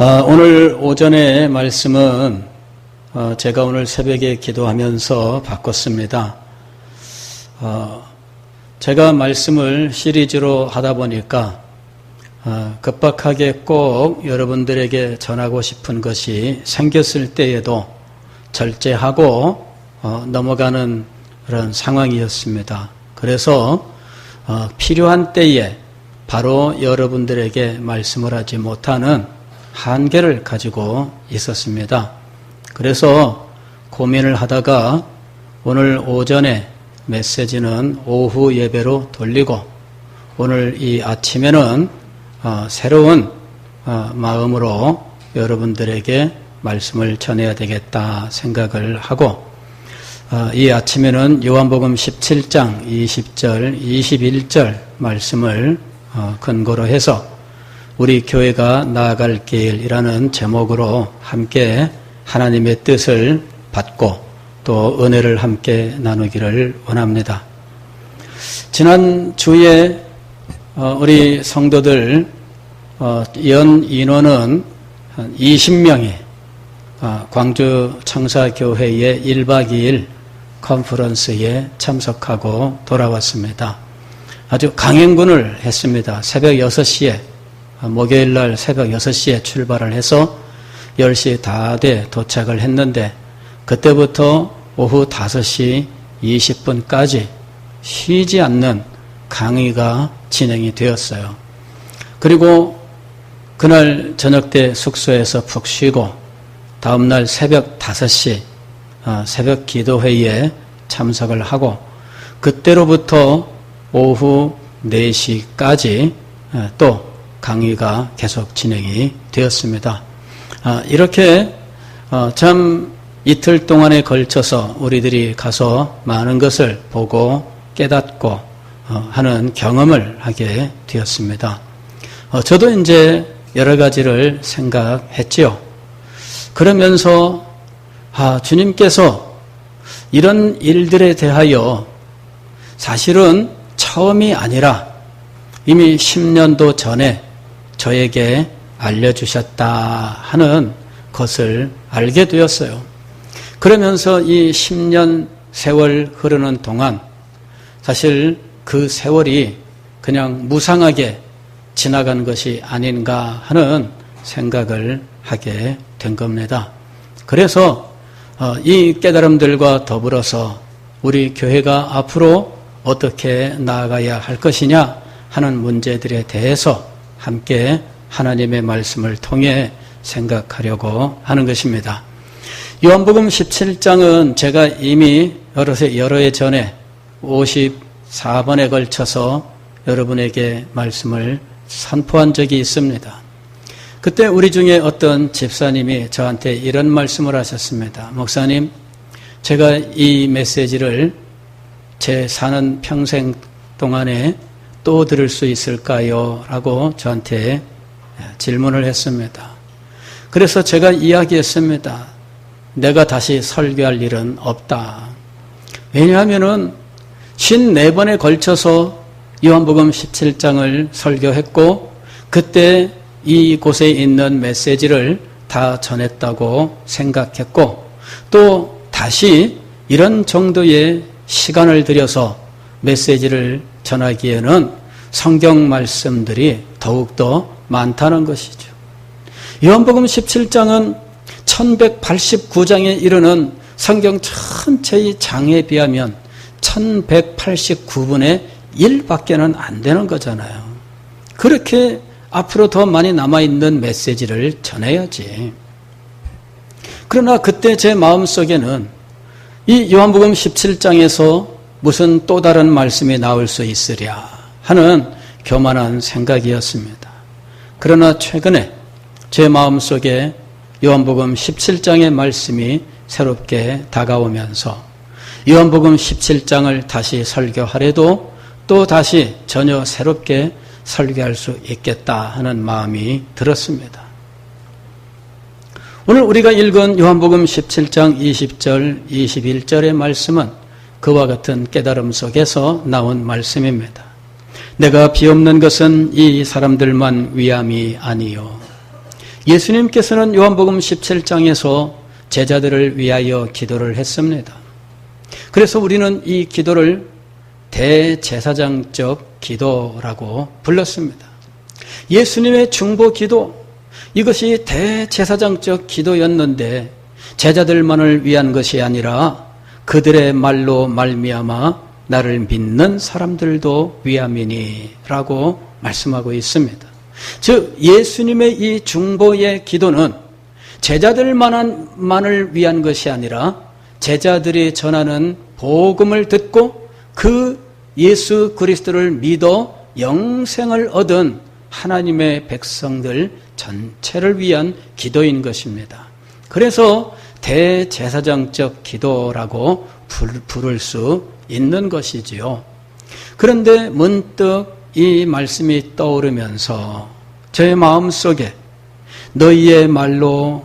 오늘 오전에 말씀은 제가 오늘 새벽에 기도하면서 바꿨습니다. 제가 말씀을 시리즈로 하다 보니까 급박하게 꼭 여러분들에게 전하고 싶은 것이 생겼을 때에도 절제하고 넘어가는 그런 상황이었습니다. 그래서 필요한 때에 바로 여러분들에게 말씀을 하지 못하는 한계를 가지고 있었습니다. 그래서 고민을 하다가 오늘 오전에 메시지는 오후 예배로 돌리고 오늘 이 아침에는 새로운 마음으로 여러분들에게 말씀을 전해야 되겠다 생각을 하고 이 아침에는 요한복음 17장 20절, 21절 말씀을 근거로 해서 우리 교회가 나아갈 길이라는 제목으로 함께 하나님의 뜻을 받고 또 은혜를 함께 나누기를 원합니다. 지난 주에 우리 성도들 연 인원은 한 20명이 광주 청사교회의 1박 2일 컨퍼런스에 참석하고 돌아왔습니다. 아주 강행군을 했습니다. 새벽 6시에 목요일날 새벽 6시에 출발을 해서 10시 다 돼 도착을 했는데 그때부터 오후 5시 20분까지 쉬지 않는 강의가 진행이 되었어요. 그리고 그날 저녁 때 숙소에서 푹 쉬고 다음날 새벽 5시 새벽 기도회의에 참석을 하고 그때로부터 오후 4시까지 또 강의가 계속 진행이 되었습니다. 이렇게 참 이틀 동안에 걸쳐서 우리들이 가서 많은 것을 보고 깨닫고 하는 경험을 하게 되었습니다. 저도 이제 여러 가지를 생각했지요. 그러면서 주님께서 이런 일들에 대하여 사실은 처음이 아니라 이미 10년도 전에 저에게 알려주셨다 하는 것을 알게 되었어요. 그러면서 이 10년 세월 흐르는 동안 사실 그 세월이 그냥 무상하게 지나간 것이 아닌가 하는 생각을 하게 된 겁니다. 그래서 이 깨달음들과 더불어서 우리 교회가 앞으로 어떻게 나아가야 할 것이냐 하는 문제들에 대해서 함께 하나님의 말씀을 통해 생각하려고 하는 것입니다. 요한복음 17장은 제가 이미 여러 해 전에 54번에 걸쳐서 여러분에게 말씀을 선포한 적이 있습니다. 그때 우리 중에 어떤 집사님이 저한테 이런 말씀을 하셨습니다. 목사님, 제가 이 메시지를 제 사는 평생 동안에 또 들을 수 있을까요? 라고 저한테 질문을 했습니다. 그래서 제가 이야기했습니다. 내가 다시 설교할 일은 없다. 왜냐하면은 54번에 걸쳐서 요한복음 17장을 설교했고 그때 이곳에 있는 메시지를 다 전했다고 생각했고 또 다시 이런 정도의 시간을 들여서 메시지를 전하기에는 성경 말씀들이 더욱더 많다는 것이죠. 요한복음 17장은 1189장에 이르는 성경 전체의 장에 비하면 1189분의 1밖에는 안 되는 거잖아요. 그렇게 앞으로 더 많이 남아있는 메시지를 전해야지. 그러나 그때 제 마음속에는 이 요한복음 17장에서 무슨 또 다른 말씀이 나올 수 있으랴 하는 교만한 생각이었습니다. 그러나 최근에 제 마음속에 요한복음 17장의 말씀이 새롭게 다가오면서 요한복음 17장을 다시 설교하려도 또 다시 전혀 새롭게 설교할 수 있겠다 하는 마음이 들었습니다. 오늘 우리가 읽은 요한복음 17장 20절, 21절의 말씀은 그와 같은 깨달음 속에서 나온 말씀입니다. 내가 비옵는 것은 이 사람들만 위함이 아니요 예수님께서는 요한복음 17장에서 제자들을 위하여 기도를 했습니다. 그래서 우리는 이 기도를 대제사장적 기도라고 불렀습니다. 예수님의 중보 기도, 이것이 대제사장적 기도였는데 제자들만을 위한 것이 아니라 그들의 말로 말미암아 나를 믿는 사람들도 위함이니라고 말씀하고 있습니다. 즉 예수님의 이 중보의 기도는 제자들만을 위한 것이 아니라 제자들이 전하는 복음을 듣고 그 예수 그리스도를 믿어 영생을 얻은 하나님의 백성들 전체를 위한 기도인 것입니다. 그래서 대제사장적 기도라고 부를 수 있는 것이지요. 그런데 문득 이 말씀이 떠오르면서 저의 마음속에 너희의 말로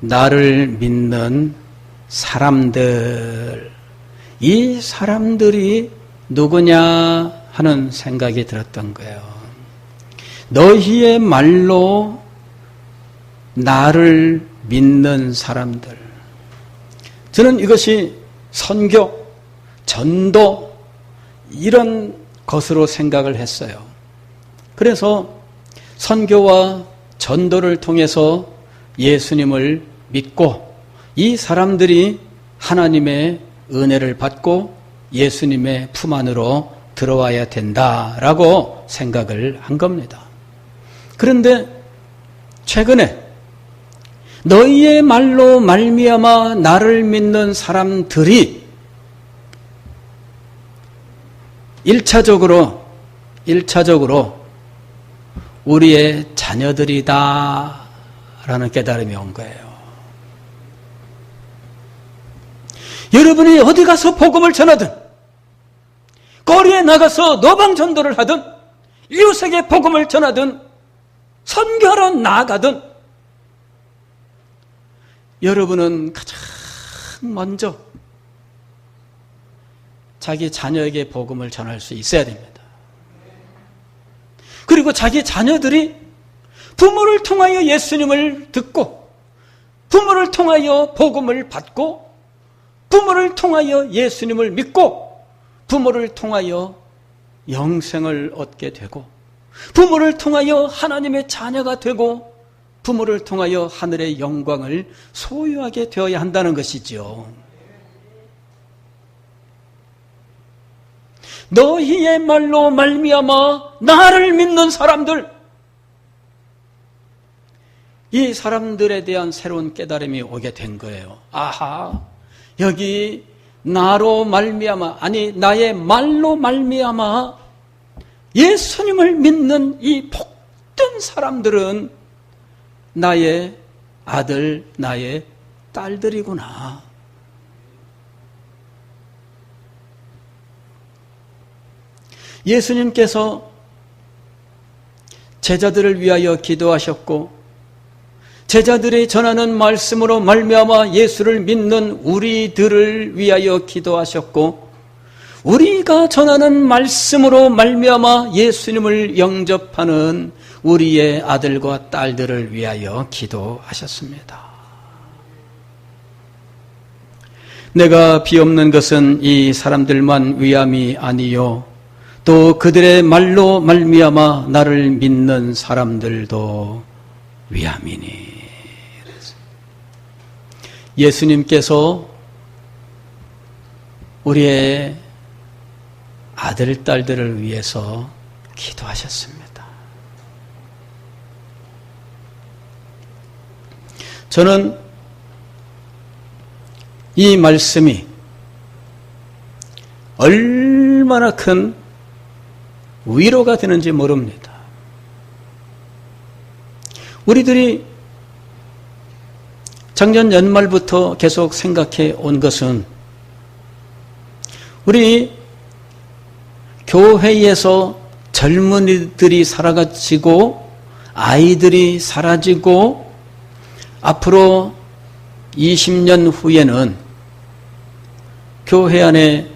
나를 믿는 사람들, 이 사람들이 누구냐 하는 생각이 들었던 거예요. 너희의 말로 나를 믿는 사람들. 저는 이것이 선교, 전도 이런 것으로 생각을 했어요. 그래서 선교와 전도를 통해서 예수님을 믿고 이 사람들이 하나님의 은혜를 받고 예수님의 품 안으로 들어와야 된다라고 생각을 한 겁니다. 그런데 최근에 너희의 말로 말미암아 나를 믿는 사람들이 1차적으로 우리의 자녀들이다 라는 깨달음이 온 거예요. 여러분이 어디 가서 복음을 전하든 거리에 나가서 노방전도를 하든 이웃에게 복음을 전하든 선교하러 나아가든 여러분은 가장 먼저 자기 자녀에게 복음을 전할 수 있어야 됩니다. 그리고 자기 자녀들이 부모를 통하여 예수님을 듣고 부모를 통하여 복음을 받고 부모를 통하여 예수님을 믿고 부모를 통하여 영생을 얻게 되고 부모를 통하여 하나님의 자녀가 되고 부모를 통하여 하늘의 영광을 소유하게 되어야 한다는 것이지요. 너희의 말로 말미암아 나를 믿는 사람들, 이 사람들에 대한 새로운 깨달음이 오게 된 거예요. 아하, 여기 나로 말미암아, 아니 나의 말로 말미암아 예수님을 믿는 이 복된 사람들은 나의 아들, 나의 딸들이구나. 예수님께서 제자들을 위하여 기도하셨고 제자들이 전하는 말씀으로 말미암아 예수를 믿는 우리들을 위하여 기도하셨고 우리가 전하는 말씀으로 말미암아 예수님을 영접하는 우리의 아들과 딸들을 위하여 기도하셨습니다. 내가 비옵는 것은 이 사람들만 위함이 아니요 또 그들의 말로 말미암아 나를 믿는 사람들도 위함이니. 예수님께서 우리의 아들, 딸들을 위해서 기도하셨습니다. 저는 이 말씀이 얼마나 큰 위로가 되는지 모릅니다. 우리들이 작년 연말부터 계속 생각해 온 것은 우리 교회에서 젊은이들이 사라지고 아이들이 사라지고 앞으로 20년 후에는 교회 안에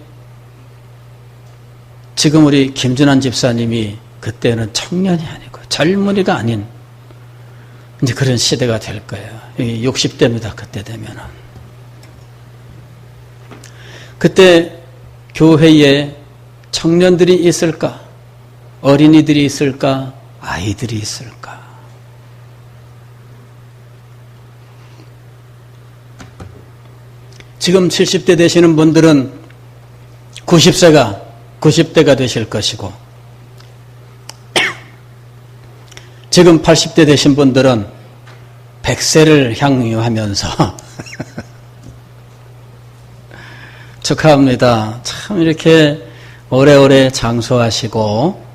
지금 우리 김준환 집사님이 그때는 청년이 아니고 젊은이가 아닌 이제 그런 시대가 될 거예요. 60대입니다. 그때 되면은. 그때 교회에 청년들이 있을까? 어린이들이 있을까? 아이들이 있을까? 지금 70대 되시는 분들은 90대가 되실 것이고, 지금 80대 되신 분들은 100세를 향유하면서 축하합니다. 참 이렇게 오래오래 장수하시고,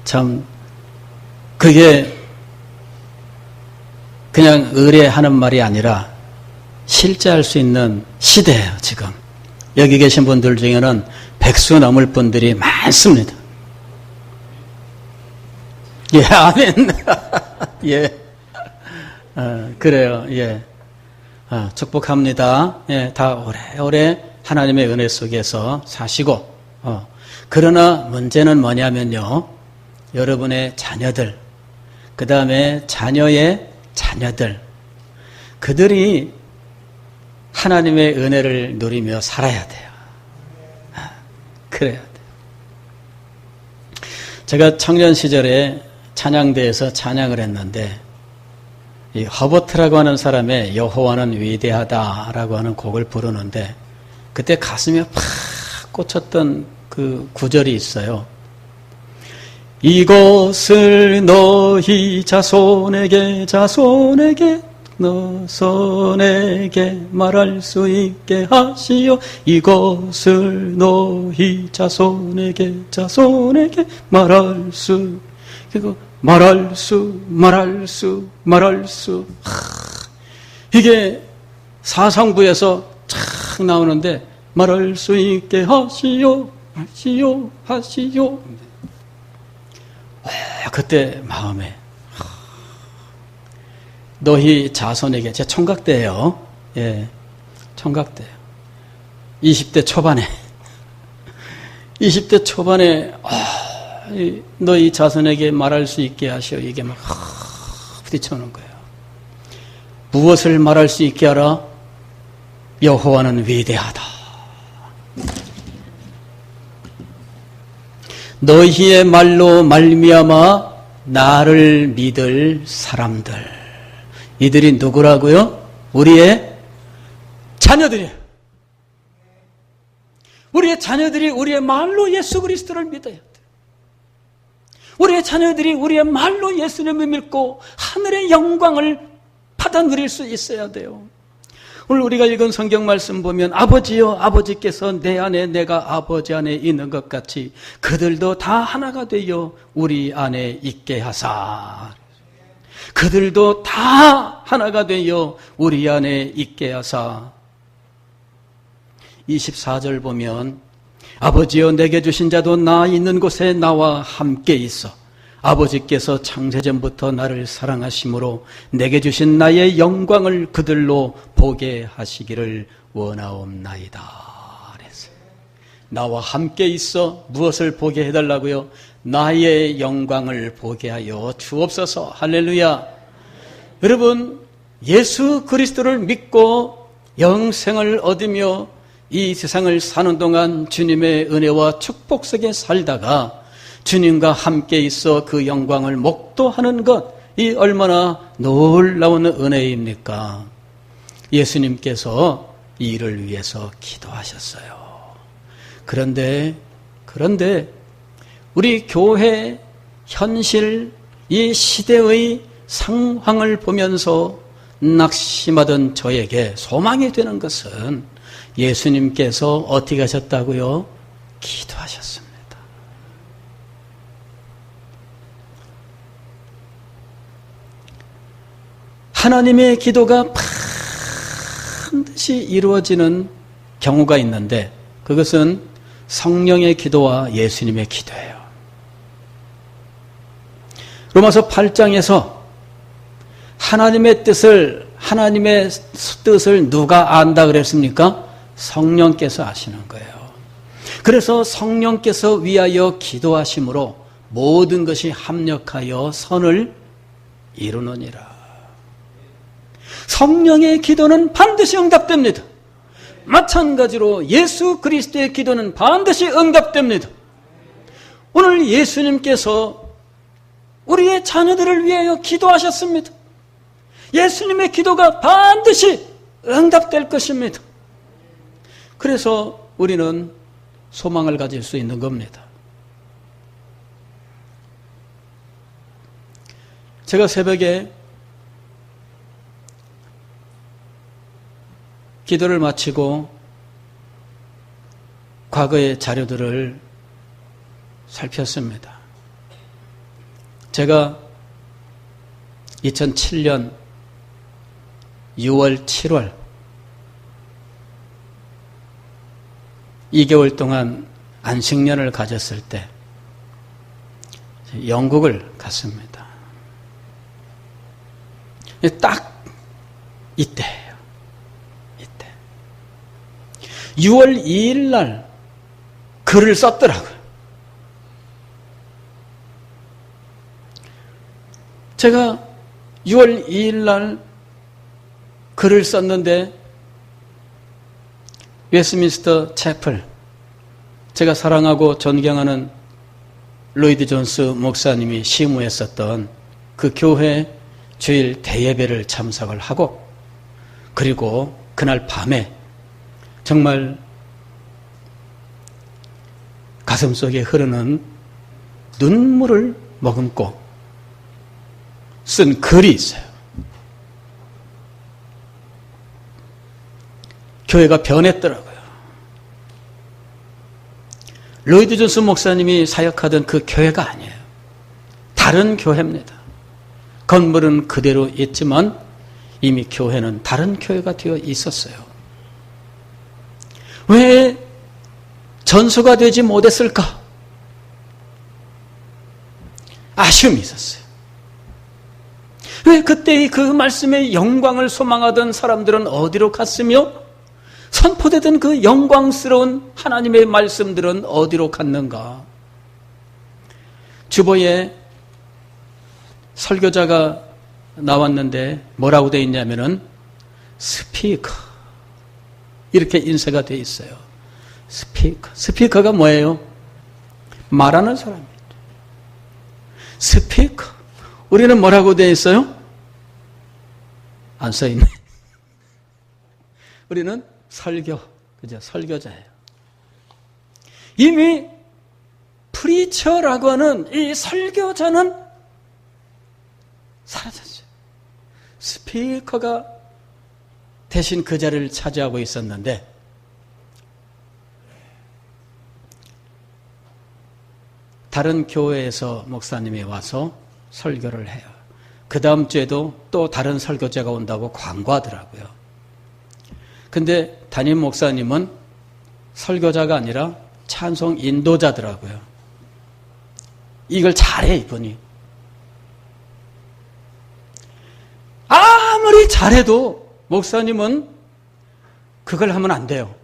참 그게 그냥 의뢰하는 말이 아니라 실제 할 수 있는 시대예요. 지금 여기 계신 분들 중에는 100수 넘을 분들이 많습니다. 아멘. 그래요. 축복합니다. 다 오래오래 하나님의 은혜 속에서 사시고, 그러나 문제는 뭐냐면요, 여러분의 자녀들, 그 다음에 자녀의 자녀들, 그들이 하나님의 은혜를 누리며 살아야 돼요. 그래야 돼요. 제가 청년 시절에 찬양대에서 찬양을 했는데, 이 허버트라고 하는 사람의 여호와는 위대하다라고 하는 곡을 부르는데, 그때 가슴에 팍 꽂혔던 그 구절이 있어요. 이것을 너희 자손에게 너손에게 말할 수 있게 하시오. 이것을 너희 자손에게 말할 수. 그리고 말할 수. 이게 사상부에서 착 나오는데, 말할 수 있게 하시오. 그때 마음에, 너희 자손에게, 제 총각대예요. 총각대예요. 20대 초반에 너희 자손에게 말할 수 있게 하시오. 이게 막 부딪혀오는 거예요. 무엇을 말할 수 있게 하라? 여호와는 위대하다. 너희의 말로 말미암아 나를 믿을 사람들, 이들이 누구라고요? 우리의 자녀들이에요. 우리의 자녀들이 우리의 말로 예수 그리스도를 믿어야 돼요. 우리의 자녀들이 우리의 말로 예수님을 믿고 하늘의 영광을 받아 누릴 수 있어야 돼요. 오늘 우리가 읽은 성경 말씀 보면, 아버지여, 아버지께서 내 안에 내가 아버지 안에 있는 것 같이 그들도 다 하나가 되어 우리 안에 있게 하사. 그들도 다 하나가 되어 우리 안에 있게 하사. 24절 보면, 아버지여, 내게 주신 자도 나 있는 곳에 나와 함께 있어. 아버지께서 창세전부터 나를 사랑하심으로 내게 주신 나의 영광을 그들로 보게 하시기를 원하옵나이다. 그랬어요. 나와 함께 있어 무엇을 보게 해달라고요? 나의 영광을 보게 하여 주옵소서. 할렐루야. 여러분, 예수 그리스도를 믿고 영생을 얻으며 이 세상을 사는 동안 주님의 은혜와 축복 속에 살다가 주님과 함께 있어 그 영광을 목도하는 것, 이 얼마나 놀라운 은혜입니까? 예수님께서 이 일을 위해서 기도하셨어요. 그런데 우리 교회 현실, 이 시대의 상황을 보면서 낙심하던 저에게 소망이 되는 것은, 예수님께서 어떻게 하셨다고요? 기도하셨습니다. 하나님의 기도가 반드시 이루어지는 경우가 있는데, 그것은 성령의 기도와 예수님의 기도예요. 로마서 8장에서 하나님의 뜻을 누가 안다 그랬습니까? 성령께서 아시는 거예요. 그래서 성령께서 위하여 기도하심으로 모든 것이 합력하여 선을 이루느니라. 성령의 기도는 반드시 응답됩니다. 마찬가지로 예수 그리스도의 기도는 반드시 응답됩니다. 오늘 예수님께서 우리의 자녀들을 위하여 기도하셨습니다. 예수님의 기도가 반드시 응답될 것입니다. 그래서 우리는 소망을 가질 수 있는 겁니다. 제가 새벽에 기도를 마치고 과거의 자료들을 살폈습니다. 제가 2007년 6월, 7월 2개월 동안 안식년을 가졌을 때 영국을 갔습니다. 딱 이때예요. 이때. 6월 2일 날 글을 썼더라고요. 제가 6월 2일 날 글을 썼는데 웨스트민스터 채플, 제가 사랑하고 존경하는 로이드 존스 목사님이 시무했었던 그 교회 주일 대예배를 참석을 하고, 그리고 그날 밤에 정말 가슴속에 흐르는 눈물을 머금고 쓴 글이 있어요. 교회가 변했더라고요. 로이드 존스 목사님이 사역하던 그 교회가 아니에요. 다른 교회입니다. 건물은 그대로 있지만 이미 교회는 다른 교회가 되어 있었어요. 왜 전소가 되지 못했을까? 아쉬움이 있었어요. 왜 그때의 그 말씀의 영광을 소망하던 사람들은 어디로 갔으며 선포되던 그 영광스러운 하나님의 말씀들은 어디로 갔는가? 주보에 설교자가 나왔는데 뭐라고 되어 있냐면은 스피커, 이렇게 인쇄가 되어 있어요. 스피커. 스피커가 뭐예요? 말하는 사람입니다. 스피커. 우리는 뭐라고 되어 있어요? 안 써 있네. 우리는 설교, 그죠? 설교자예요. 이미 프리처라고 하는 이 설교자는 사라졌어요. 스피커가 대신 그 자리를 차지하고 있었는데, 다른 교회에서 목사님이 와서 설교를 해요. 그 다음 주에도 또 다른 설교자가 온다고 광고하더라고요. 근데 담임 목사님은 설교자가 아니라 찬송 인도자더라고요. 이걸 잘해, 이분이. 아무리 잘해도 목사님은 그걸 하면 안 돼요.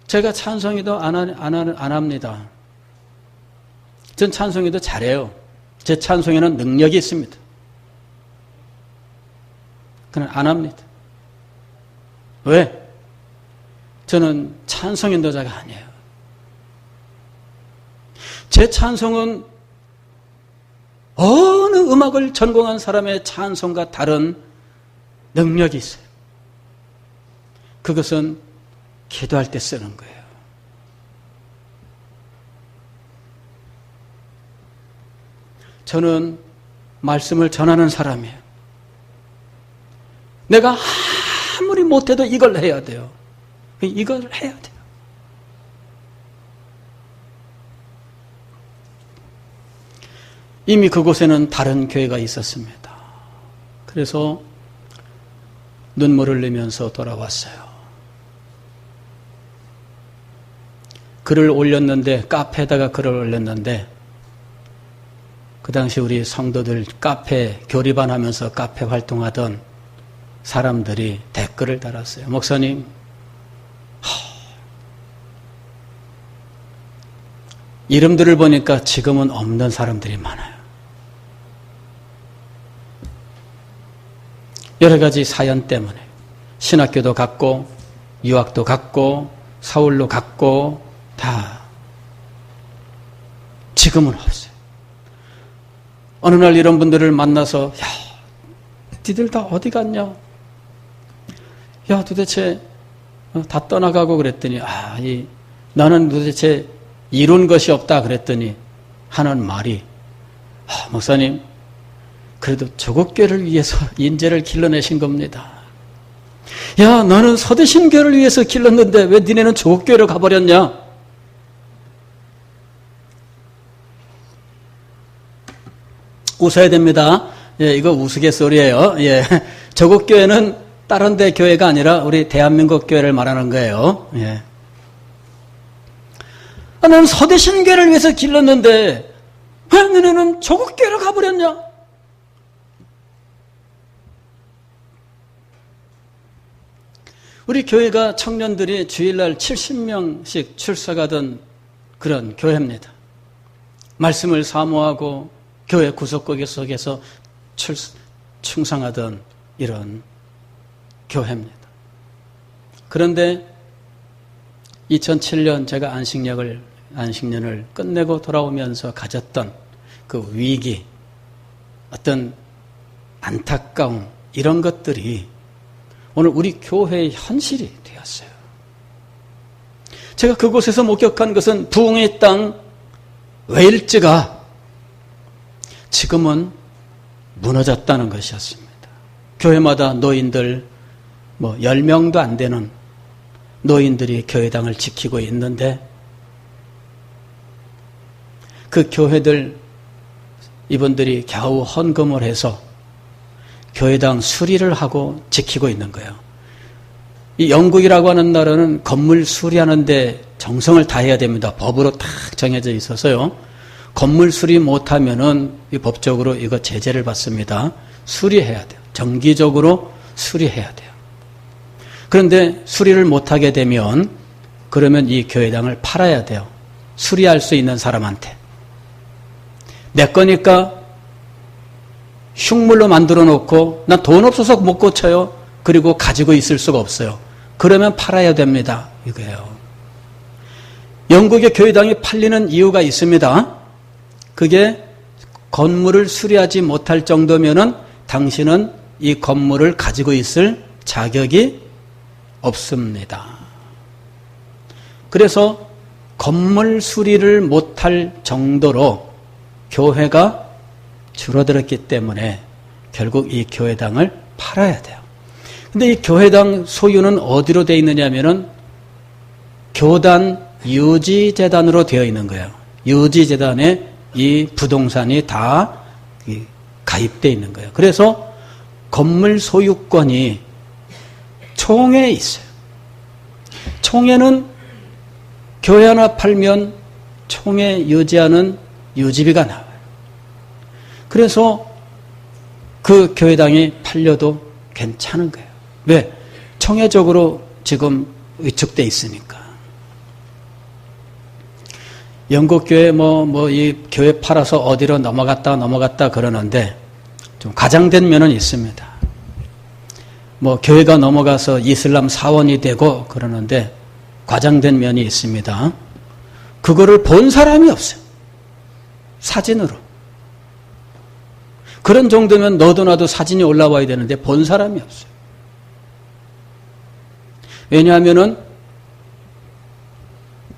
제가 찬송이도 안 합니다. 전 찬송이도 잘해요. 제 찬송에는 능력이 있습니다. 그냥 안 합니다. 왜? 저는 찬송 인도자가 아니에요. 제 찬송은 어느 음악을 전공한 사람의 찬송과 다른 능력이 있어요. 그것은 기도할 때 쓰는 거예요. 저는 말씀을 전하는 사람이에요. 내가 아무리 못해도 이걸 해야 돼요. 이걸 해야 돼요. 이미 그곳에는 다른 교회가 있었습니다. 그래서 눈물을 흘리면서 돌아왔어요. 글을 올렸는데, 카페에다가 글을 올렸는데, 그 당시 우리 성도들 카페 교리반 하면서 카페 활동하던 사람들이 댓글을 달았어요. 목사님, 이름들을 보니까 지금은 없는 사람들이 많아요. 여러 가지 사연 때문에 신학교도 갔고 유학도 갔고 서울로 갔고 다 지금은 없어요. 어느 날 이런 분들을 만나서 야, 니들 다 어디 갔냐? 야, 도대체 다 떠나가고 그랬더니 나는 도대체 이룬 것이 없다 그랬더니 하는 말이 목사님 그래도 조국교회를 위해서 인재를 길러내신 겁니다. 야, 너는 서대신교회를 위해서 길렀는데 왜 니네는 조국교회로 가버렸냐? 웃어야 됩니다. 예, 이거 우스갯소리예요. 예, 조국교회는 다른 데 교회가 아니라 우리 대한민국 교회를 말하는 거예요. 예. 나는 서대신교회를 위해서 길렀는데 왜 너네는 조국교회로 가버렸냐? 우리 교회가 청년들이 주일날 70명씩 출석하던 그런 교회입니다. 말씀을 사모하고 교회 구석구석 속에서 충성하던 이런 교회입니다. 그런데 2007년 제가 안식년을 끝내고 돌아오면서 가졌던 그 위기, 어떤 안타까움 이런 것들이 오늘 우리 교회의 현실이 되었어요. 제가 그곳에서 목격한 것은 부흥의 땅 웨일즈가 지금은 무너졌다는 것이었습니다. 교회마다 노인들 10명도 안 되는 노인들이 교회당을 지키고 있는데 그 교회들 이분들이 겨우 헌금을 해서 교회당 수리를 하고 지키고 있는 거예요. 이 영국이라고 하는 나라는 건물 수리하는데 정성을 다해야 됩니다. 법으로 딱 정해져 있어서요. 건물 수리 못하면은 법적으로 이거 제재를 받습니다. 수리해야 돼요. 정기적으로 수리해야 돼요. 그런데 수리를 못하게 되면 그러면 이 교회당을 팔아야 돼요. 수리할 수 있는 사람한테. 내 거니까 흉물로 만들어 놓고 난 돈 없어서 못 고쳐요. 그리고 가지고 있을 수가 없어요. 그러면 팔아야 됩니다. 이거예요. 영국의 교회당이 팔리는 이유가 있습니다. 그게 건물을 수리하지 못할 정도면은 당신은 이 건물을 가지고 있을 자격이 없습니다. 그래서 건물 수리를 못할 정도로 교회가 줄어들었기 때문에 결국 이 교회당을 팔아야 돼요. 근데 이 교회당 소유는 어디로 되어 있느냐 하면은 교단 유지재단으로 되어 있는 거예요. 유지재단에 이 부동산이 다 가입되어 있는 거예요. 그래서 건물 소유권이 총회에 있어요. 총회는 교회 하나 팔면 총회 유지하는 유지비가 나와요. 그래서 그 교회당이 팔려도 괜찮은 거예요. 왜? 총회적으로 지금 위축되어 있으니까. 영국 교회 이 교회 팔아서 어디로 넘어갔다 그러는데 좀 과장된 면은 있습니다. 교회가 넘어가서 이슬람 사원이 되고 그러는데 과장된 면이 있습니다. 그거를 본 사람이 없어요. 사진으로. 그런 정도면 너도 나도 사진이 올라와야 되는데 본 사람이 없어요. 왜냐하면은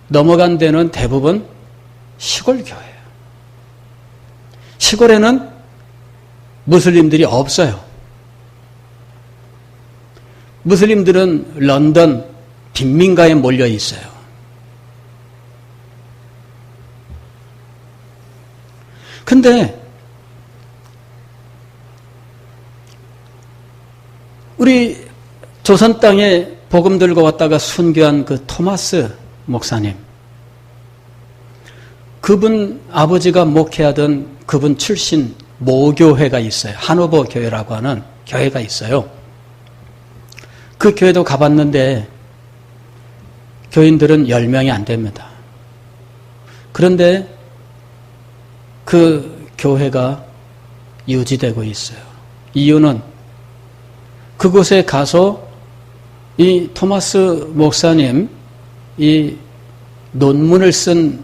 넘어간 데는 대부분 시골 교회예요. 시골에는 무슬림들이 없어요. 무슬림들은 런던 빈민가에 몰려 있어요. 근데 우리 조선 땅에 복음 들고 왔다가 순교한 그 토마스 목사님, 그분 아버지가 목회하던 그분 출신 모교회가 있어요. 하노버 교회라고 하는 교회가 있어요. 그 교회도 가봤는데 교인들은 10명이 안 됩니다. 그런데 그 교회가 유지되고 있어요. 이유는 그곳에 가서 이 토마스 목사님, 이 논문을 쓴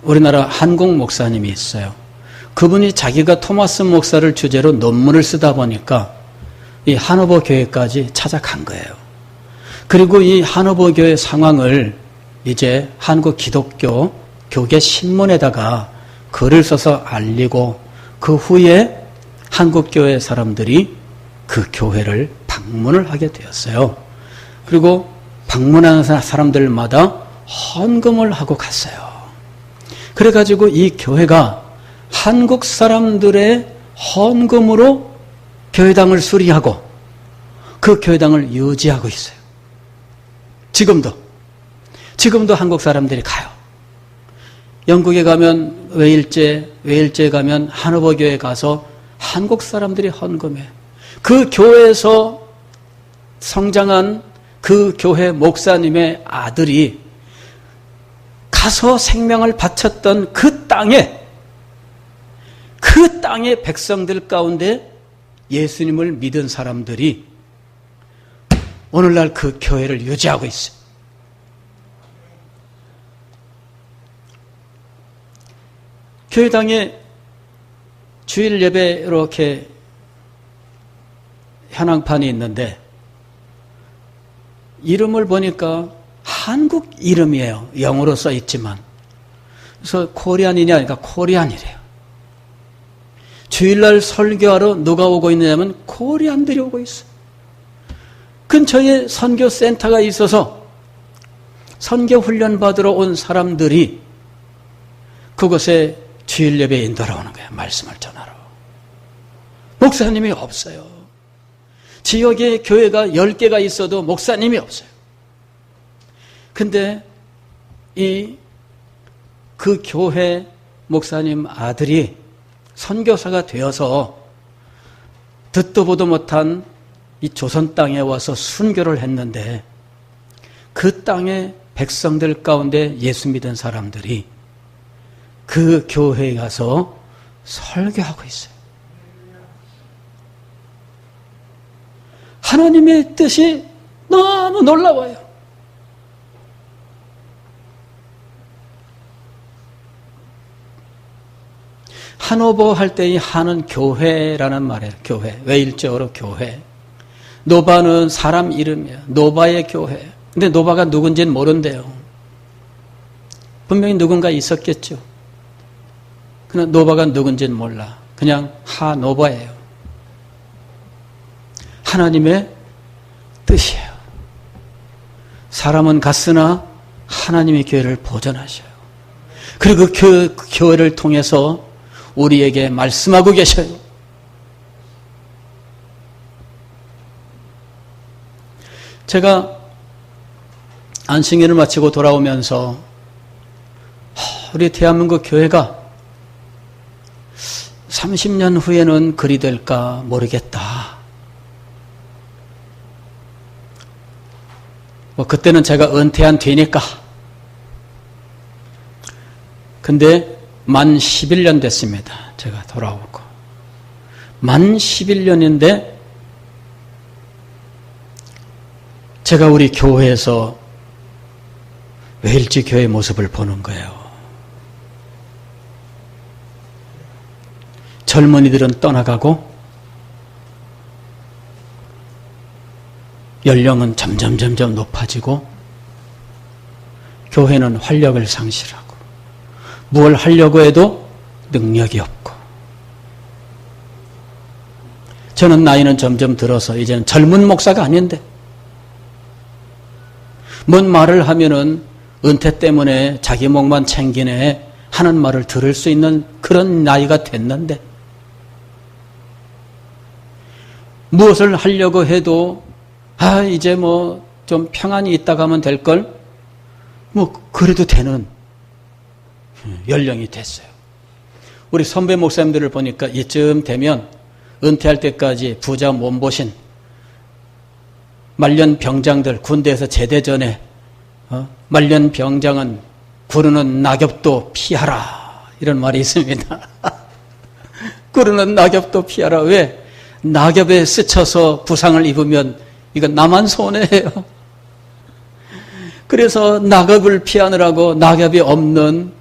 우리나라 한국 목사님이 있어요. 그분이 자기가 토마스 목사를 주제로 논문을 쓰다 보니까 이 하노버 교회까지 찾아간 거예요. 그리고 이 하노버 교회 상황을 이제 한국 기독교 교계 신문에다가 글을 써서 알리고 그 후에 한국 교회 사람들이 그 교회를 방문을 하게 되었어요. 그리고 방문하는 사람들마다 헌금을 하고 갔어요. 그래가지고 이 교회가 한국 사람들의 헌금으로 교회당을 수리하고 그 교회당을 유지하고 있어요. 지금도 한국 사람들이 가요. 영국에 가면 웨일즈에 가면 하노버 교회에 가서 한국 사람들이 헌금해. 그 교회에서 성장한 그 교회 목사님의 아들이 가서 생명을 바쳤던 그 땅의 백성들 가운데 예수님을 믿은 사람들이 오늘날 그 교회를 유지하고 있어요. 교회당에 주일 예배 이렇게 현황판이 있는데 이름을 보니까 한국 이름이에요. 영어로 써 있지만. 그래서 코리안이냐 하니까 코리안이래요. 주일날 설교하러 누가 오고 있느냐면 코리안들이 오고 있어요. 근처에 선교센터가 있어서 선교 훈련 받으러 온 사람들이 그곳에 주일 예배에 인도하러 오는 거예요. 말씀을 전하러. 목사님이 없어요. 지역에 교회가 10개가 있어도 목사님이 없어요. 근데 그 교회 목사님 아들이 선교사가 되어서 듣도 보도 못한 이 조선 땅에 와서 순교를 했는데 그 땅의 백성들 가운데 예수 믿은 사람들이 그 교회에 가서 설교하고 있어요. 하나님의 뜻이 너무 놀라워요. 하노버 할 때 이 하는 교회라는 말이에요. 교회. 웨일즈어로 교회. 노바는 사람 이름이에요. 노바의 교회. 근데 노바가 누군지는 모른대요. 분명히 누군가 있었겠죠. 그러나 노바가 누군지는 몰라. 그냥 하노바예요. 하나님의 뜻이에요. 사람은 갔으나 하나님의 교회를 보존하셔요. 그리고 그 교회를 통해서 우리에게 말씀하고 계셔요. 제가 안식일을 마치고 돌아오면서 우리 대한민국 교회가 30년 후에는 그리 될까 모르겠다. 그때는 제가 은퇴한 뒤니까. 근데 만 11년 됐습니다. 제가 돌아오고. 만 11년인데 제가 우리 교회에서 웨일즈 교회 모습을 보는 거예요. 젊은이들은 떠나가고 연령은 점점 높아지고 교회는 활력을 상실하고 무엇을 하려고 해도 능력이 없고 저는 나이는 점점 들어서 이제는 젊은 목사가 아닌데 뭔 말을 하면은 은퇴 때문에 자기 목만 챙기네 하는 말을 들을 수 있는 그런 나이가 됐는데 무엇을 하려고 해도 이제 뭐 좀 평안히 있다가 하면 될걸 뭐 그래도 되는 연령이 됐어요. 우리 선배 목사님들을 보니까 이쯤 되면 은퇴할 때까지 부자 몸보신 말년 병장들 군대에서 제대 전에 말년 병장은 구르는 낙엽도 피하라. 이런 말이 있습니다. 구르는 낙엽도 피하라. 왜? 낙엽에 스쳐서 부상을 입으면 이건 나만 손해예요. 그래서 낙엽을 피하느라고 낙엽이 없는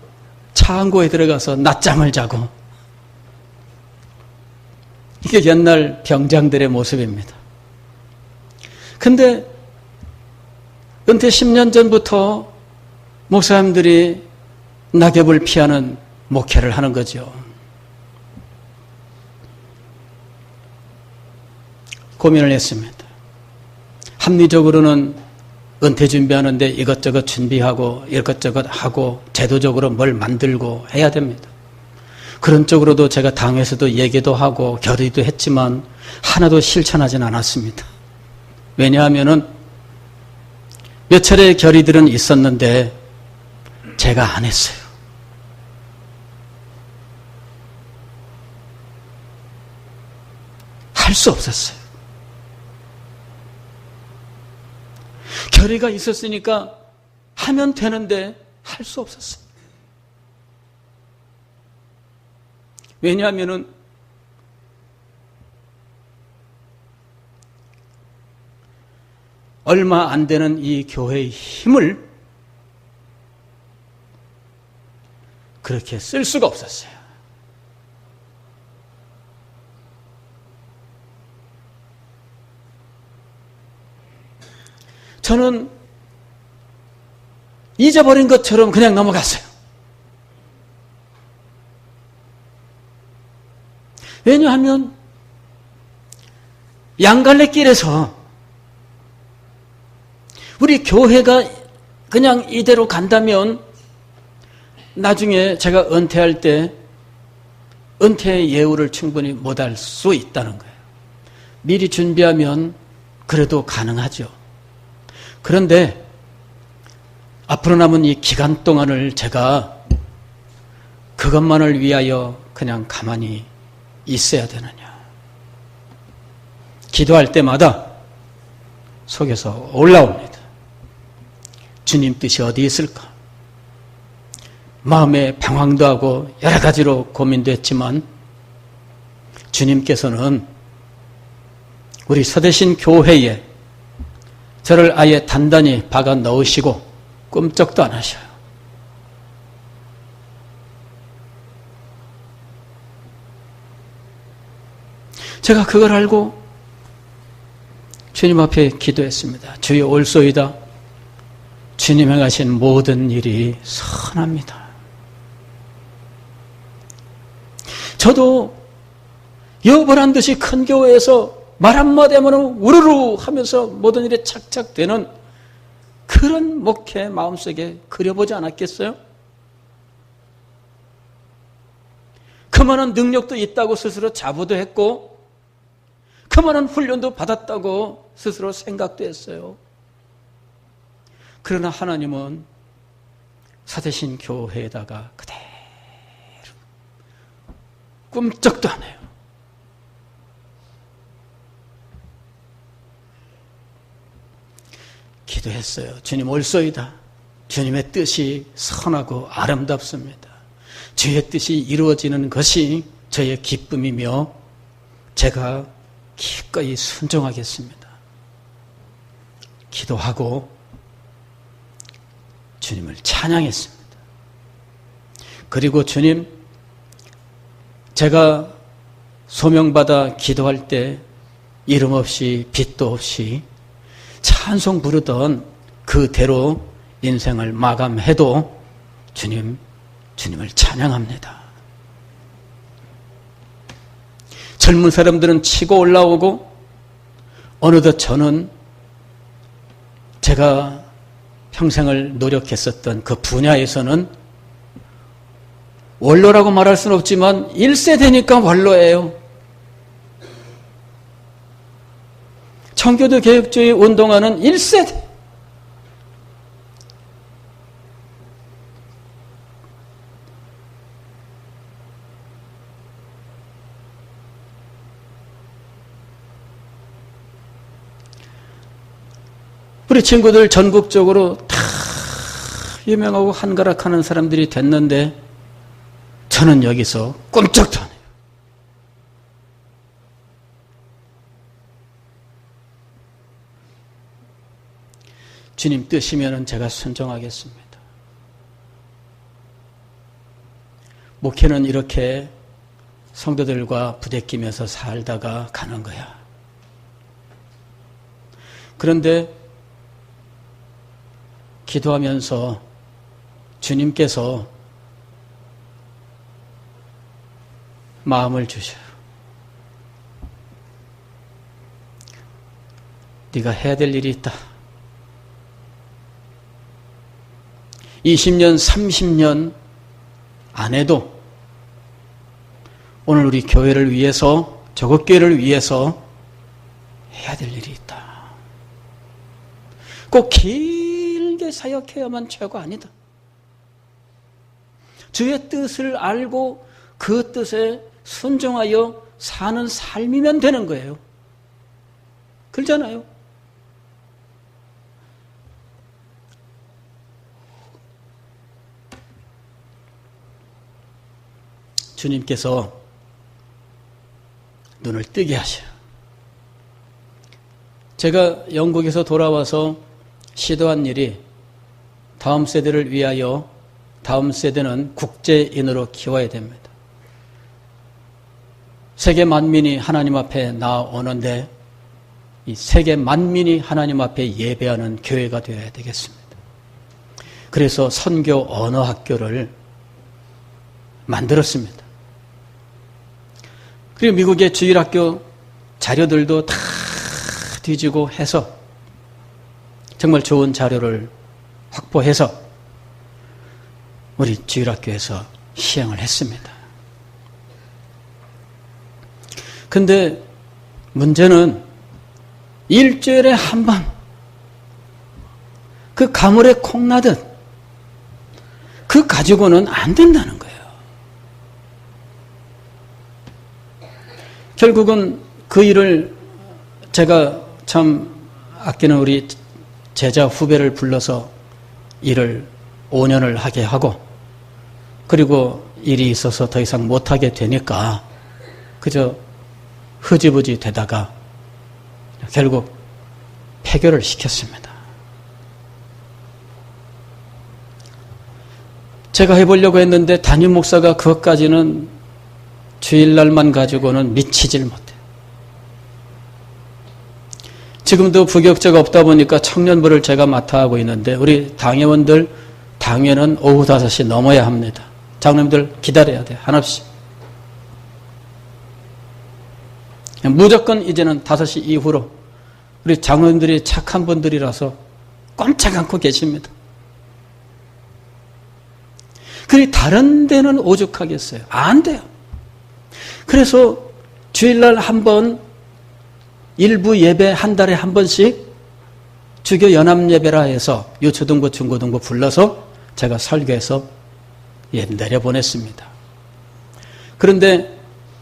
창고에 들어가서 낮잠을 자고, 이게 옛날 병장들의 모습입니다. 근데 은퇴 10년 전부터 목사님들이 낙엽을 피하는 목회를 하는 거죠. 고민을 했습니다. 합리적으로는 은퇴 준비하는데 이것저것 준비하고 이것저것 하고 제도적으로 뭘 만들고 해야 됩니다. 그런 쪽으로도 제가 당에서도 얘기도 하고 결의도 했지만 하나도 실천하진 않았습니다. 왜냐하면은 몇 차례 결의들은 있었는데 제가 안 했어요. 할 수 없었어요. 결의가 있었으니까 하면 되는데 할 수 없었어요. 왜냐하면은 얼마 안 되는 이 교회의 힘을 그렇게 쓸 수가 없었어요. 저는 잊어버린 것처럼 그냥 넘어갔어요. 왜냐하면 양갈래길에서 우리 교회가 그냥 이대로 간다면 나중에 제가 은퇴할 때 은퇴의 예우를 충분히 못할 수 있다는 거예요. 미리 준비하면 그래도 가능하죠. 그런데 앞으로 남은 이 기간 동안을 제가 그것만을 위하여 그냥 가만히 있어야 되느냐. 기도할 때마다 속에서 올라옵니다. 주님 뜻이 어디 있을까? 마음에 방황도 하고 여러 가지로 고민도 했지만 주님께서는 우리 서대신 교회에 저를 아예 단단히 박아 넣으시고 꿈쩍도 안 하셔요. 제가 그걸 알고 주님 앞에 기도했습니다. 주여 올소이다. 주님 행하신 모든 일이 선합니다. 저도 여벌한 듯이 큰 교회에서 말 한마디 하면 우르르 하면서 모든 일에 착착되는 그런 목회 마음속에 그려보지 않았겠어요? 그만한 능력도 있다고 스스로 자부도 했고 그만한 훈련도 받았다고 스스로 생각도 했어요. 그러나 하나님은 사대신 교회에다가 그대로 꿈쩍도 안 해요. 기도했어요. 주님 올소이다. 주님의 뜻이 선하고 아름답습니다. 주의 뜻이 이루어지는 것이 저의 기쁨이며 제가 기꺼이 순종하겠습니다. 기도하고 주님을 찬양했습니다. 그리고 주님, 제가 소명받아 기도할 때 이름 없이 빛도 없이 찬송 부르던 그대로 인생을 마감해도 주님을 찬양합니다. 젊은 사람들은 치고 올라오고 어느덧 저는 제가 평생을 노력했었던 그 분야에서는 원로라고 말할 수는 없지만 1세대니까 원로예요. 청교도 개혁주의 운동하는 1세대. 우리 친구들 전국적으로 다 유명하고 한가락하는 사람들이 됐는데 저는 여기서 꼼짝도 안 해요. 주님 뜻이면 제가 순종하겠습니다. 목회는 이렇게 성도들과 부대끼면서 살다가 가는 거야. 그런데 기도하면서 주님께서 마음을 주셔요. 네가 해야 될 일이 있다. 20년, 30년 안 해도 오늘 우리 교회를 위해서, 저것교회를 위해서 해야 될 일이 있다. 꼭 길게 사역해야만 죄가 아니다. 주의 뜻을 알고 그 뜻에 순종하여 사는 삶이면 되는 거예요. 그렇잖아요. 주님께서 눈을 뜨게 하셔요. 제가 영국에서 돌아와서 시도한 일이 다음 세대를 위하여 다음 세대는 국제인으로 키워야 됩니다. 세계 만민이 하나님 앞에 나오는데 이 세계 만민이 하나님 앞에 예배하는 교회가 되어야 되겠습니다. 그래서 선교 언어학교를 만들었습니다. 그리고 미국의 주일학교 자료들도 다 뒤지고 해서 정말 좋은 자료를 확보해서 우리 주일학교에서 시행을 했습니다. 근데 문제는 일주일에 한 번 그 가물에 콩나듯 그 가지고는 안 된다는 거예요. 결국은 그 일을 제가 참 아끼는 우리 제자 후배를 불러서 일을 5년을 하게 하고 그리고 일이 있어서 더 이상 못하게 되니까 그저 흐지부지 되다가 결국 폐교를 시켰습니다. 제가 해보려고 했는데 담임 목사가 그것까지는 주일날만 가지고는 미치질 못해요. 지금도 부격자가 없다 보니까 청년부를 제가 맡아하고 있는데 우리 당회원들 당회는 오후 5시 넘어야 합니다. 장로님들 기다려야 돼요. 한없이. 무조건 이제는 5시 이후로 우리 장로님들이 착한 분들이라서 꼼짝 않고 계십니다. 그리 다른 데는 오죽하겠어요. 안 돼요. 그래서 주일날 한 번 일부 예배 한 달에 한 번씩 주교 연합예배라 해서 유초등부 중고등부 불러서 제가 설교해서 내려보냈습니다. 그런데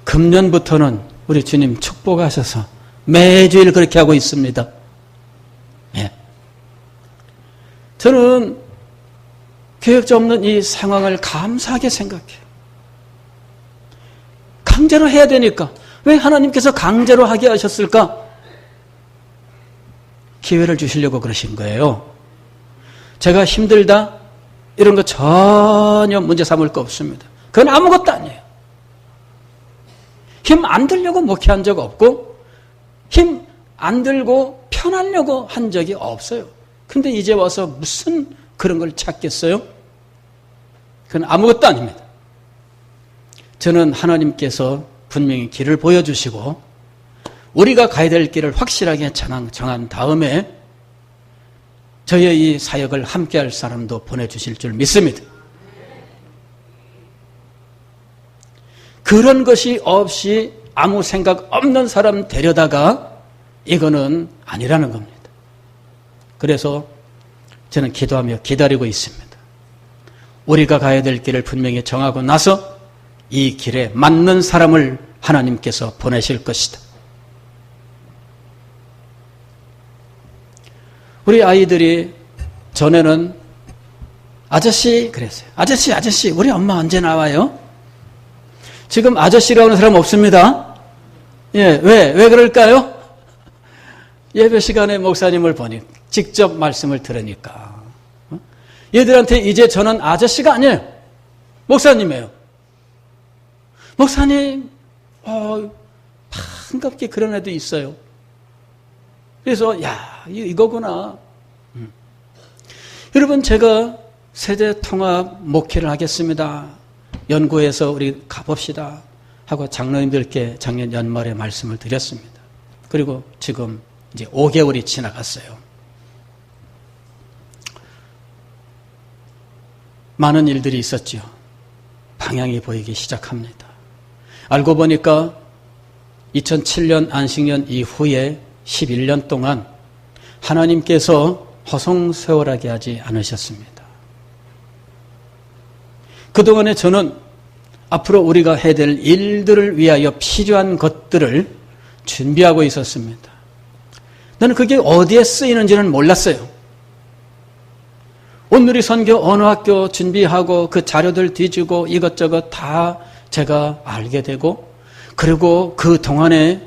금년부터는 우리 주님 축복하셔서 매주일 그렇게 하고 있습니다. 예. 저는 교역자 없는 이 상황을 감사하게 생각해요. 강제로 해야 되니까. 왜 하나님께서 강제로 하게 하셨을까? 기회를 주시려고 그러신 거예요. 제가 힘들다? 이런 거 전혀 문제 삼을 거 없습니다. 그건 아무것도 아니에요. 힘 안 들려고 목회한 적 없고 힘 안 들고 편하려고 한 적이 없어요. 근데 이제 와서 무슨 그런 걸 찾겠어요? 그건 아무것도 아닙니다. 저는 하나님께서 분명히 길을 보여주시고 우리가 가야 될 길을 확실하게 정한 다음에 저희의 이 사역을 함께할 사람도 보내주실 줄 믿습니다. 그런 것이 없이 아무 생각 없는 사람 데려다가 이거는 아니라는 겁니다. 그래서 저는 기도하며 기다리고 있습니다. 우리가 가야 될 길을 분명히 정하고 나서 이 길에 맞는 사람을 하나님께서 보내실 것이다. 우리 아이들이 전에는 아저씨 그랬어요. 아저씨 우리 엄마 언제 나와요? 지금 아저씨라고 하는 사람 없습니다. 예, 왜 그럴까요? 예배 시간에 목사님을 보니 직접 말씀을 들으니까 얘들한테 이제 저는 아저씨가 아니에요. 목사님이에요. 목사님 반갑게 그런 애도 있어요. 그래서 야 이거구나. 여러분 제가 세대 통합 목회를 하겠습니다. 연구해서 우리 가봅시다 하고 장로님들께 작년 연말에 말씀을 드렸습니다. 그리고 지금 이제 5개월이 지나갔어요. 많은 일들이 있었죠. 방향이 보이기 시작합니다. 알고 보니까 2007년 안식년 이후에 11년 동안 하나님께서 허송세월하게 하지 않으셨습니다. 그동안에 저는 앞으로 우리가 해야 될 일들을 위하여 필요한 것들을 준비하고 있었습니다. 나는 그게 어디에 쓰이는지는 몰랐어요. 오늘이 선교 언어학교 준비하고 그 자료들 뒤지고 이것저것 다 제가 알게 되고, 그리고 그 동안에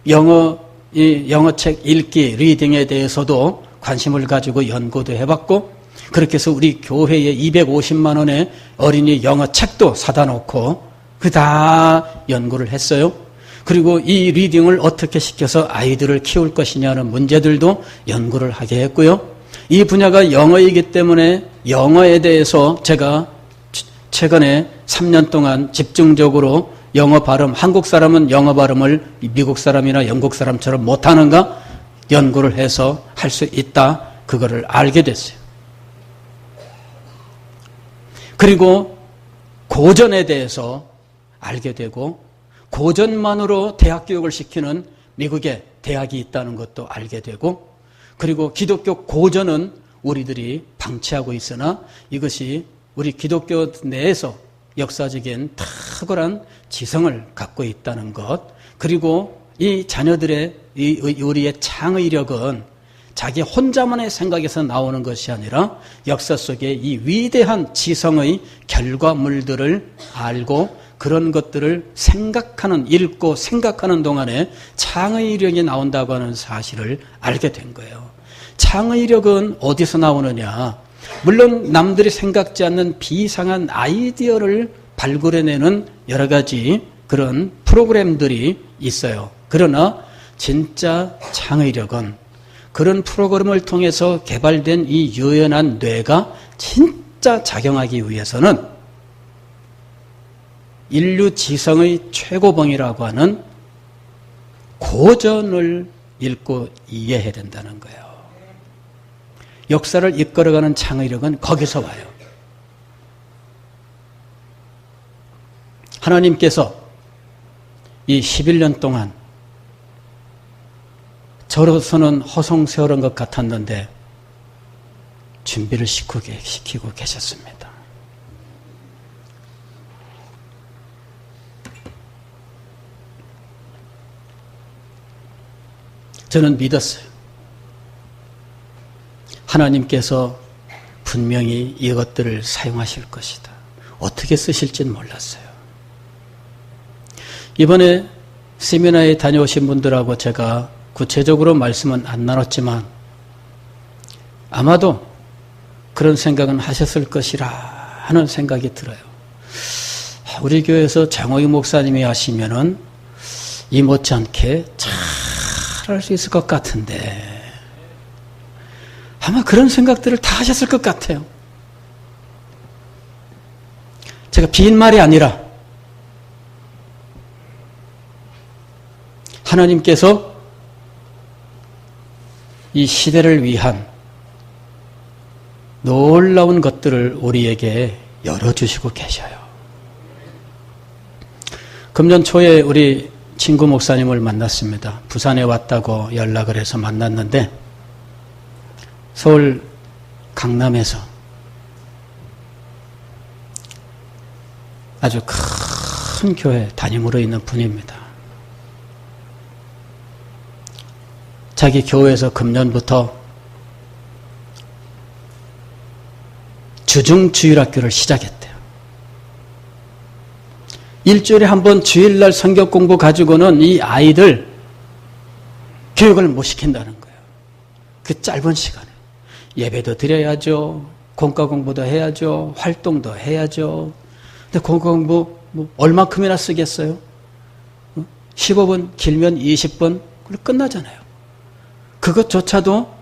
영어책 읽기, 리딩에 대해서도 관심을 가지고 연구도 해봤고, 그렇게 해서 우리 교회에 250만 원의 어린이 영어책도 사다 놓고 그 다 연구를 했어요. 그리고 이 리딩을 어떻게 시켜서 아이들을 키울 것이냐는 문제들도 연구를 하게 했고요. 이 분야가 영어이기 때문에 영어에 대해서 제가 최근에 3년 동안 집중적으로 영어 발음, 한국 사람은 영어 발음을 미국 사람이나 영국 사람처럼 못하는가 연구를 해서 할 수 있다. 그거를 알게 됐어요. 그리고 고전에 대해서 알게 되고, 고전만으로 대학 교육을 시키는 미국에 대학이 있다는 것도 알게 되고, 그리고 기독교 고전은 우리들이 방치하고 있으나 이것이 우리 기독교 내에서 역사적인 탁월한 지성을 갖고 있다는 것, 그리고 이 자녀들의 우리의 창의력은 자기 혼자만의 생각에서 나오는 것이 아니라 역사 속에 이 위대한 지성의 결과물들을 알고 그런 것들을 읽고 생각하는 동안에 창의력이 나온다고 하는 사실을 알게 된 거예요. 창의력은 어디서 나오느냐? 물론 남들이 생각지 않는 비상한 아이디어를 발굴해내는 여러 가지 그런 프로그램들이 있어요. 그러나 진짜 창의력은 그런 프로그램을 통해서 개발된 이 유연한 뇌가 진짜 작용하기 위해서는 인류 지성의 최고봉이라고 하는 고전을 읽고 이해해야 된다는 거예요. 역사를 이끌어가는 창의력은 거기서 와요. 하나님께서 이 11년 동안 저로서는 허송세월한 것 같았는데 준비를 시키고 계셨습니다. 저는 믿었어요. 하나님께서 분명히 이것들을 사용하실 것이다. 어떻게 쓰실지는 몰랐어요. 이번에 세미나에 다녀오신 분들하고 제가 구체적으로 말씀은 안 나눴지만 아마도 그런 생각은 하셨을 것이라 하는 생각이 들어요. 우리 교회에서 장호익 목사님이 하시면은 이 못지않게 잘 할 수 있을 것 같은데 아마 그런 생각들을 다 하셨을 것 같아요. 제가 빈말이 아니라 하나님께서 이 시대를 위한 놀라운 것들을 우리에게 열어주시고 계셔요. 금년 초에 우리 친구 목사님을 만났습니다. 부산에 왔다고 연락을 해서 만났는데 서울 강남에서 아주 큰 교회 담임으로 있는 분입니다. 자기 교회에서 금년부터 주중 주일학교를 시작했대요. 일주일에 한 번 주일날 성경 공부 가지고는 이 아이들 교육을 못 시킨다는 거예요. 그 짧은 시간에. 예배도 드려야죠. 공과 공부도 해야죠. 활동도 해야죠. 근데 공과 공부 뭐 얼마큼이나 쓰겠어요? 15분, 길면 20분, 그리고 끝나잖아요. 그것조차도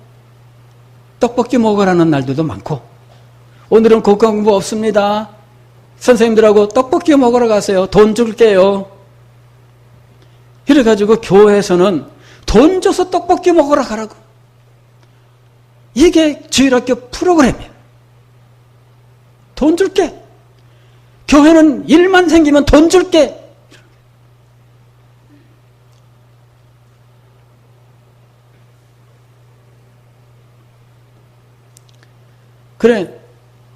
떡볶이 먹으라는 날들도 많고, 오늘은 공과 공부 없습니다. 선생님들하고 떡볶이 먹으러 가세요. 돈 줄게요. 이래가지고 교회에서는 돈 줘서 떡볶이 먹으러 가라고. 이게 주일학교 프로그램이에요. 돈 줄게. 교회는 일만 생기면 돈 줄게. 그래,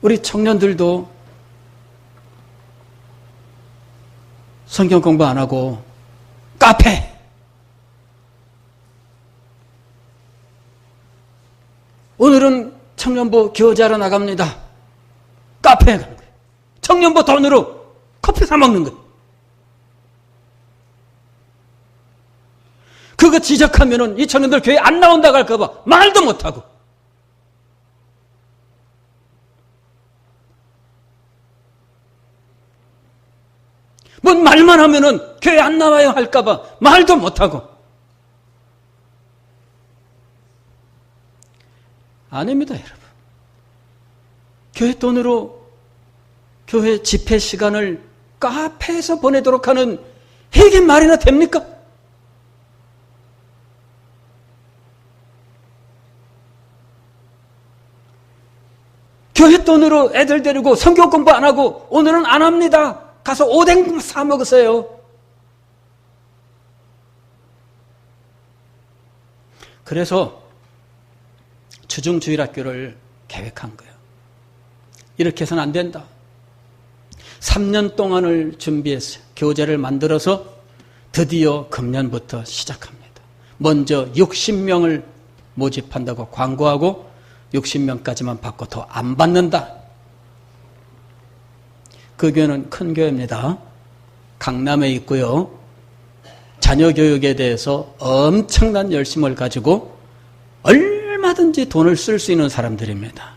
우리 청년들도 성경 공부 안 하고 카페, 오늘은 청년부 교제하러 나갑니다. 카페에 가는 거예요. 청년부 돈으로 커피 사 먹는 거예요. 그거 지적하면은 이 청년들 교회 안 나온다고 할까봐 말도 못하고. 뭔 말만 하면은 교회 안 나와요 할까봐 말도 못하고. 아닙니다, 여러분. 교회 돈으로 교회 집회 시간을 카페에서 보내도록 하는 이게 말이나 됩니까? 교회 돈으로 애들 데리고 성경 공부 안 하고 오늘은 안 합니다. 가서 오뎅 사 먹으세요. 그래서 주중주일학교를 계획한 거예요. 이렇게 해서는 안 된다. 3년 동안을 준비했어요. 교재를 만들어서 드디어 금년부터 시작합니다. 먼저 60명을 모집한다고 광고하고 60명까지만 받고 더 안 받는다. 그 교회는 큰 교회입니다. 강남에 있고요. 자녀 교육에 대해서 엄청난 열심을 가지고 얼마든지 돈을 쓸 수 있는 사람들입니다.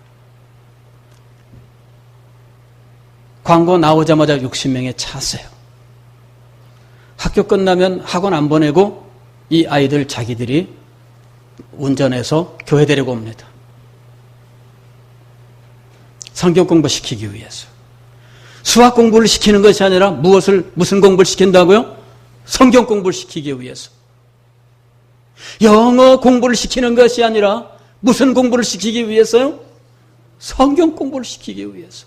광고 나오자마자 60명에 찼어요. 학교 끝나면 학원 안 보내고 이 아이들 자기들이 운전해서 교회 데리고 옵니다. 성경 공부 시키기 위해서. 수학 공부를 시키는 것이 아니라 무슨 공부를 시킨다고요? 성경 공부를 시키기 위해서. 영어 공부를 시키는 것이 아니라 무슨 공부를 시키기 위해서요? 성경 공부를 시키기 위해서.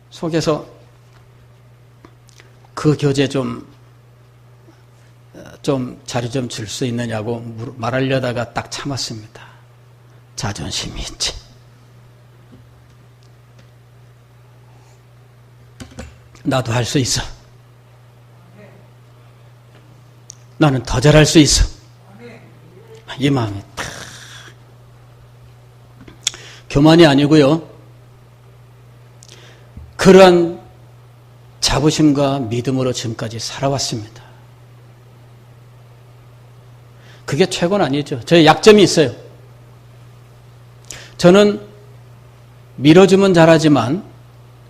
속에서 그 교재 좀 자료 좀 줄 수 있느냐고 말하려다가 딱 참았습니다. 자존심이 있지. 나도 할 수 있어. 나는 더 잘할 수 있어. 이 마음이 탁. 교만이 아니고요. 그러한 자부심과 믿음으로 지금까지 살아왔습니다. 그게 최고는 아니죠. 저의 약점이 있어요. 저는 밀어주면 잘하지만,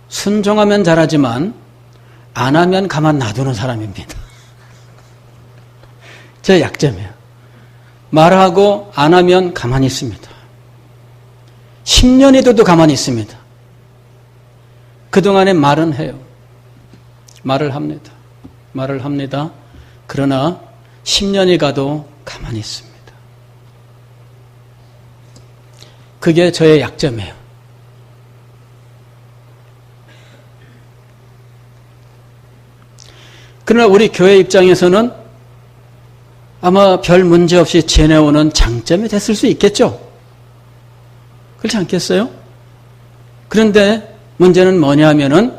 순종하면 잘하지만, 안 하면 가만 놔두는 사람입니다. 제 약점이에요. 말하고 안 하면 가만히 있습니다. 10년이 돼도 가만히 있습니다. 그동안에 말은 해요. 말을 합니다. 말을 합니다. 그러나 10년이 가도 가만히 있습니다. 그게 저의 약점이에요. 그러나 우리 교회 입장에서는 아마 별 문제 없이 지내오는 장점이 됐을 수 있겠죠? 그렇지 않겠어요? 그런데 문제는 뭐냐 하면은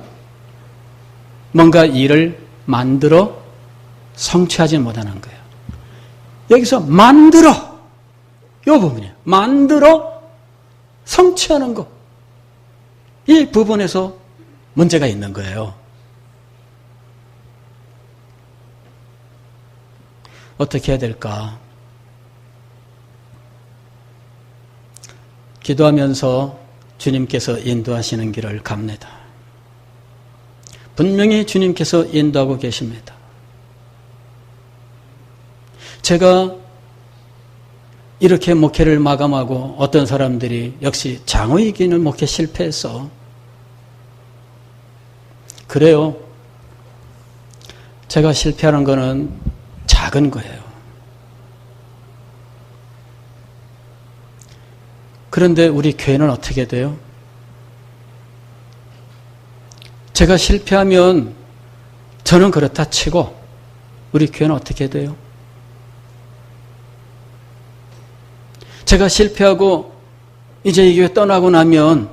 뭔가 일을 만들어 성취하지 못하는 거예요. 여기서 만들어 이 부분이에요. 만들어 성취하는 것. 이 부분에서 문제가 있는 거예요. 어떻게 해야 될까? 기도하면서 주님께서 인도하시는 길을 갑니다. 분명히 주님께서 인도하고 계십니다. 제가 이렇게 목회를 마감하고 어떤 사람들이 역시 장로이기는 목회 실패했어. 그래요. 제가 실패하는 거는 작은 거예요. 그런데 우리 교회는 어떻게 돼요? 제가 실패하면 저는 그렇다 치고 우리 교회는 어떻게 돼요? 제가 실패하고 이제 이 교회 떠나고 나면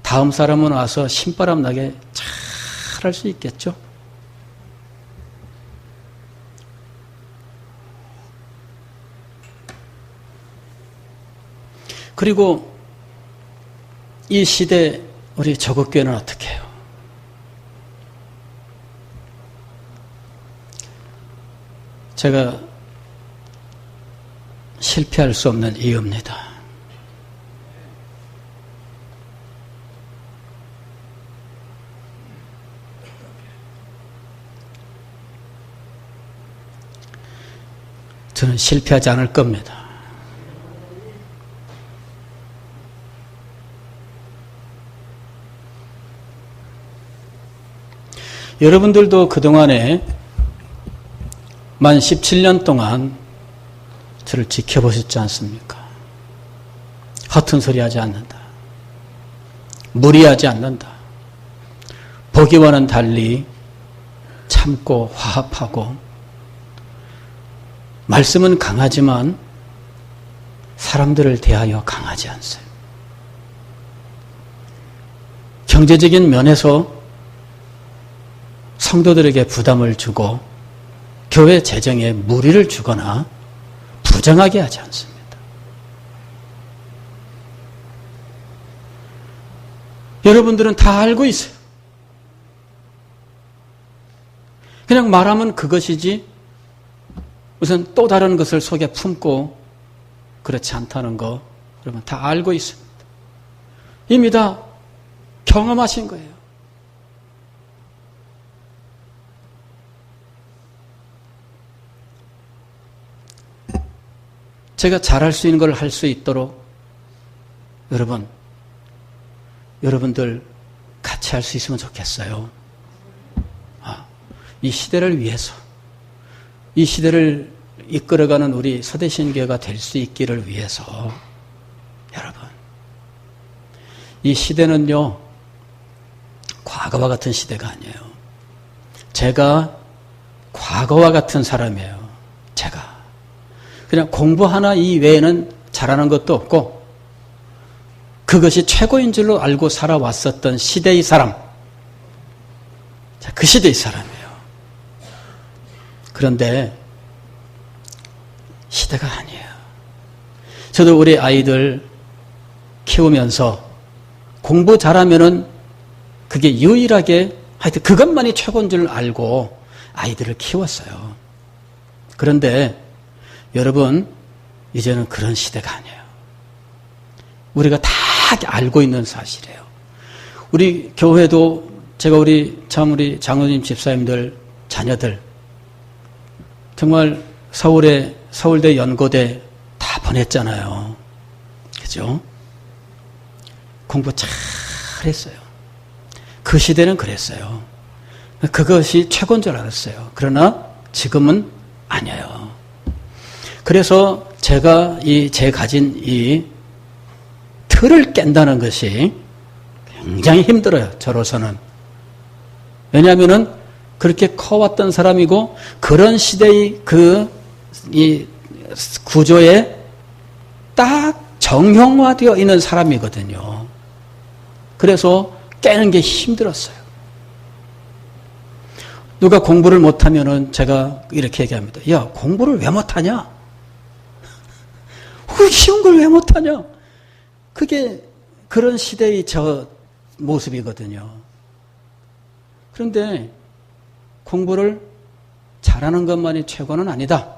다음 사람은 와서 신바람 나게 잘 할 수 있겠죠? 그리고 이 시대 우리 저국교회는 어떻게 해요? 제가 실패할 수 없는 이유입니다. 저는 실패하지 않을 겁니다. 여러분들도 그동안에 만 17년 동안 저를 지켜보셨지 않습니까? 허튼 소리 하지 않는다. 무리하지 않는다. 보기와는 달리 참고 화합하고 말씀은 강하지만 사람들을 대하여 강하지 않어요. 경제적인 면에서 성도들에게 부담을 주고 교회 재정에 무리를 주거나 부정하게 하지 않습니다. 여러분들은 다 알고 있어요. 그냥 말하면 그것이지 우선 또 다른 것을 속에 품고 그렇지 않다는 거 여러분 다 알고 있습니다. 이미 다 경험하신 거예요. 제가 잘할 수 있는 걸 할 수 있도록 여러분들 같이 할 수 있으면 좋겠어요. 이 시대를 위해서, 이 시대를 이끌어가는 우리 서대신교회가 될 수 있기를 위해서 여러분, 이 시대는요 과거와 같은 시대가 아니에요. 제가 과거와 같은 사람이에요. 제가 그냥 공부 하나 이외에는 잘하는 것도 없고 그것이 최고인 줄로 알고 살아왔었던 시대의 사람, 그 시대의 사람이에요. 그런데 시대가 아니에요. 저도 우리 아이들 키우면서 공부 잘하면은 그게 유일하게 하여튼 그것만이 최고인 줄 알고 아이들을 키웠어요. 그런데 여러분 이제는 그런 시대가 아니에요. 우리가 다 알고 있는 사실이에요. 우리 교회도 제가 우리 장로님 집사님들 자녀들 정말 서울대 연고대 다 보냈잖아요. 그죠? 공부 잘했어요. 그 시대는 그랬어요. 그것이 최고인 줄 알았어요. 그러나 지금은 아니에요. 그래서 제가 제 가진 이 틀을 깬다는 것이 굉장히 힘들어요. 저로서는. 왜냐하면은 그렇게 커왔던 사람이고 그런 시대의 이 구조에 딱 정형화되어 있는 사람이거든요. 그래서 깨는 게 힘들었어요. 누가 공부를 못하면은 제가 이렇게 얘기합니다. 야, 공부를 왜 못하냐? 그 쉬운 걸 왜 못하냐? 그게 그런 시대의 저 모습이거든요. 그런데 공부를 잘하는 것만이 최고는 아니다.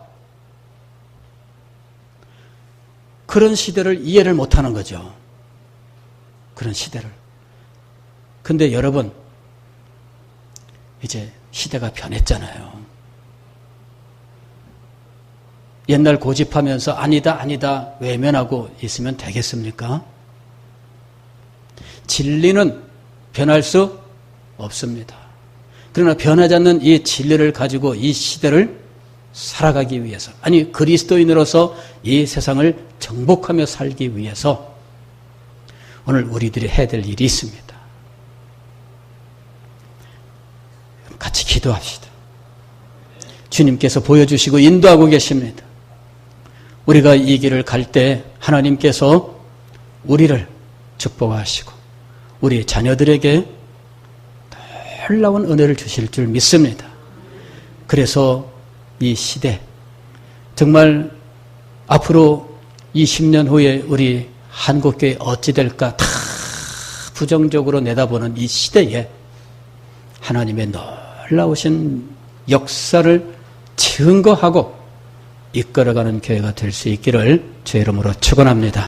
그런 시대를 이해를 못하는 거죠. 그런 시대를. 근데 여러분, 이제 시대가 변했잖아요. 옛날 고집하면서 아니다 외면하고 있으면 되겠습니까? 진리는 변할 수 없습니다. 그러나 변하지 않는 이 진리를 가지고 이 시대를 살아가기 위해서, 아니 그리스도인으로서 이 세상을 정복하며 살기 위해서 오늘 우리들이 해야 될 일이 있습니다. 같이 기도합시다. 주님께서 보여주시고 인도하고 계십니다. 우리가 이 길을 갈 때 하나님께서 우리를 축복하시고 우리 자녀들에게 놀라운 은혜를 주실 줄 믿습니다. 그래서 이 시대, 정말 앞으로 20년 후에 우리 한국교회 어찌 될까 다 부정적으로 내다보는 이 시대에 하나님의 놀라우신 역사를 증거하고 이끌어가는 교회가 될 수 있기를 주의 이름으로 축원합니다.